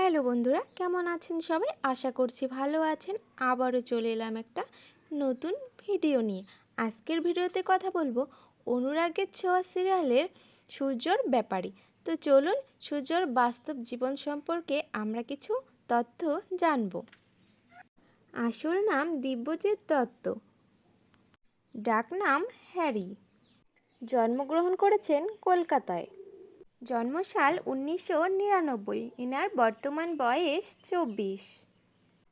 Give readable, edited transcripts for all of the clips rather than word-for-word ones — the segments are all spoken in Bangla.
হ্যালো বন্ধুরা, কেমন আছেন সবাই? আশা করছি ভালো আছেন। আবারও চলে এলাম একটা নতুন ভিডিও নিয়ে। আজকের ভিডিওতে কথা বলবো অনুরাগের ছোঁয়া সিরিয়ালের সূর্যর ব্যাপারে। তো চলুন সূর্যর বাস্তব জীবন সম্পর্কে আমরা কিছু তথ্য জানব। আসল নাম দিব্যজিৎ দত্ত, ডাকনাম হ্যারি। জন্মগ্রহণ করেছেন কলকাতায়। জন্মসাল 1999। এনার বর্তমান বয়স 24।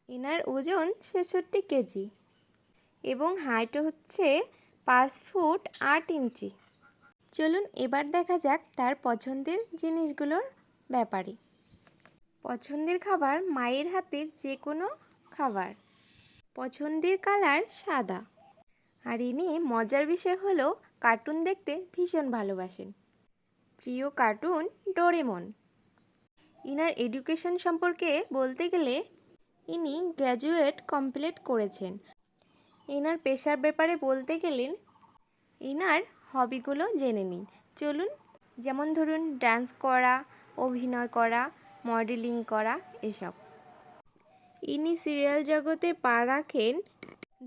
এনার ওজন 66 কেজি এবং হাইট হচ্ছে 5 ফুট 8 ইঞ্চি। চলুন এবার দেখা যাক তার পছন্দের জিনিসগুলোর ব্যাপারে। পছন্দের খাবার মায়ের হাতের যে কোনো খাবার। পছন্দের কালার সাদা। আর ইনি মজার বিষয় হলো কার্টুন দেখতে ভীষণ ভালোবাসেন। প্রিয় কার্টুন ডোরেমন। ইনার এডুকেশন সম্পর্কে বলতে গেলে ইনি গ্র্যাজুয়েট কমপ্লিট করেছেন। ইনার পেশার ব্যাপারে বলতে গেলে ইনার হবিগুলো জেনে নিন। চলুন, যেমন ধরুন ডান্স করা, অভিনয় করা, মডেলিং করা এসব। ইনি সিরিয়াল জগতে পা রাখেন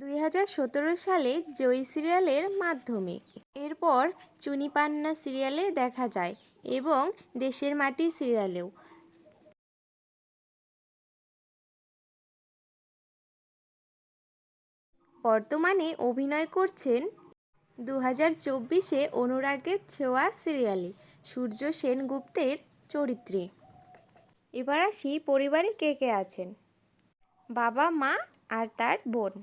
2017 সালে জয়ী সিরিয়ালের মাধ্যমে। এরপর চুনি পান্না সিরিয়ালে দেখা যায় এবং দেশের মাটি সিরিয়ালেও। বর্তমানে অভিনয় করছেন 2024-এ অনুরাগের ছোঁয়া সিরিয়ালে সূর্য সেনগুপ্তের চরিত্রে। এবার আসি পরিবারে কে কে আছেন। বাবা, মা আর তার বোন।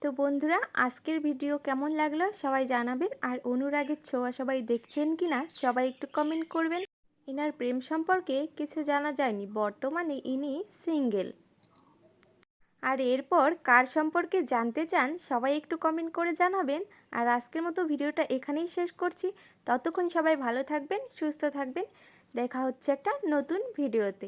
তো বন্ধুরা, আজকের ভিডিও কেমন লাগলো সবাই জানাবেন। আর অনুরাগের ছোঁয়া সবাই দেখছেন কি না সবাই একটু কমেন্ট করবেন। ইনার প্রেম সম্পর্কে কিছু জানা যায়নি, বর্তমানে ইনি সিঙ্গেল। আর এরপর কার সম্পর্কে জানতে চান সবাই একটু কমেন্ট করে জানাবেন। আর আজকের মতো ভিডিওটা এখানেই শেষ করছি। ততক্ষণ সবাই ভালো থাকবেন, সুস্থ থাকবেন। দেখা হচ্ছে একটা নতুন ভিডিওতে।